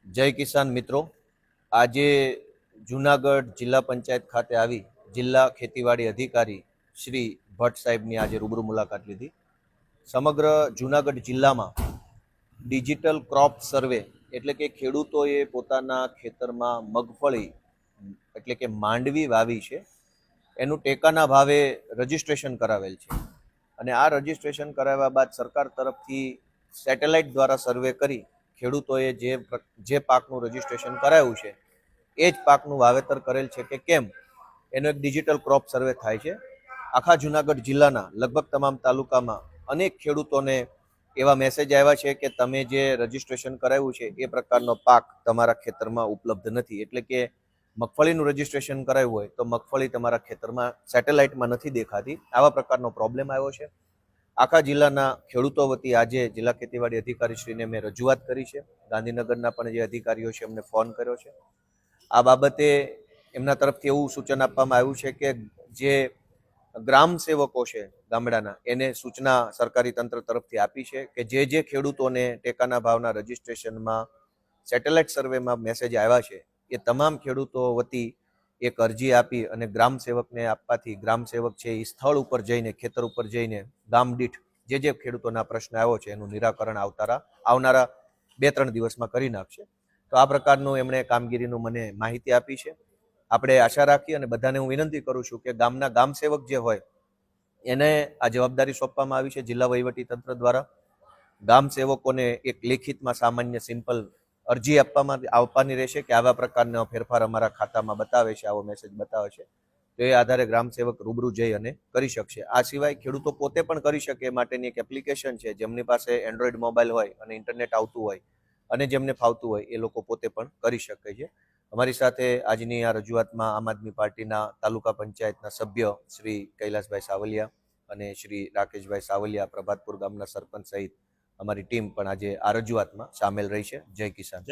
જય કિસાન મિત્રો, આજે જુનાગઢ જિલ્લા પંચાયત ખાતે આવી જિલ્લા ખેતીવાડી અધિકારી શ્રી ભટ્ટ સાહેબની આજે રૂબરૂ મુલાકાત લીધી. સમગ્ર જુનાગઢ જિલ્લામાં ડિજિટલ ક્રોપ સર્વે એટલે કે ખેડૂતોએ પોતાના ખેતરમાં મગફળી એટલે કે માંડવી વાવી છે, એનું ટેકાના ભાવે રજીસ્ટ્રેશન કરાવેલ છે અને આ રજીસ્ટ્રેશન કરાવ્યા બાદ સરકાર તરફથી સેટેલાઇટ દ્વારા સર્વે કરી ખેડૂતોએ જે પાકનું રજીસ્ટ્રેશન કરાયું છે એ જ પાકનું વાવેતર કરેલ છે કે કેમ એનો એક ડિજિટલ ક્રોપ સર્વે થાય છે. આખા જુનાગઢ જિલ્લાના લગભગ તમામ તાલુકામાં અનેક ખેડૂતોને એવા મેસેજ આવ્યા છે કે તમે જે રજીસ્ટ્રેશન કરાવ્યું છે એ પ્રકારનો પાક તમારા ખેતરમાં ઉપલબ્ધ નથી, એટલે કે મગફળીનું રજીસ્ટ્રેશન કરાવ્યું હોય તો મગફળી તમારા ખેતરમાં સેટેલાઇટમાં નથી દેખાતી. આવા પ્રકારનો પ્રોબ્લેમ આવ્યો છે. આખા જિલ્લાના ખેડૂતો વતી આજે જિલ્લા ખેતીવાડી અધિકારીશ્રીને મેં રજૂઆત કરી છે. ગાંધીનગરના પણ જે અધિકારીઓ છે એમને ફોન કર્યો છે. આ બાબતે એમના તરફથી એવું સૂચન આપવામાં આવ્યું છે કે જે ગ્રામ સેવકો છે ગામડાના, એને સૂચના સરકારી તંત્ર તરફથી આપી છે કે જે ખેડૂતોને ટેકાના ભાવના રજીસ્ટ્રેશનમાં સેટેલાઇટ સર્વેમાં મેસેજ આવ્યા છે એ તમામ ખેડૂતો વતી એક અરજી આપી અને ગ્રામ સેવકને આપવાથી ગ્રામ સેવક છે એ સ્થળ ઉપર જઈને, ખેતર ઉપર જઈને ગામ દીઠ જે ખેડૂતોના પ્રશ્ન આવ્યો છે એનું નિરાકરણ આવનારા 2-3 દિવસમાં કરી નાખશે. તો આ પ્રકારનું એમણે કામગીરીનું મને માહિતી આપી છે. આપણે આશા રાખી અને બધાને હું વિનંતી કરું છું કે ગામના ગામ સેવક જે હોય એને આ જવાબદારી સોંપવામાં આવી છે જિલ્લા વહીવટી તંત્ર દ્વારા. ગામ સેવકોને એક લેખિતમાં સામાન્ય સિમ્પલ અરજી આપવાની રહેશે કે આવા પ્રકારનો ફેરફાર અમારા ખાતામાં બતાવે છે, આવો મેસેજ બતાવે છે, તો એ આધારે ગ્રામ સેવક રૂબરૂ જઈ અને કરી શકશે. આ સિવાય ખેડૂતો પોતે પણ કરી શકે એ માટેની એક એપ્લિકેશન છે. જેમની પાસે એન્ડ્રોઈડ મોબાઈલ હોય અને ઇન્ટરનેટ આવતું હોય અને જેમને ફાવતું હોય એ લોકો પોતે પણ કરી શકે છે. અમારી સાથે આજની આ રજૂઆતમાં આમ આદમી પાર્ટીના તાલુકા પંચાયતના સભ્ય શ્રી કૈલાસભાઈ સાવલિયા અને શ્રી રાકેશભાઈ સાવલિયા, પ્રભાતપુર ગામના સરપંચ સહિત અમારી ટીમ પણ આજે આ રજૂઆતમાં સામેલ રહી છે. જય કિસાન.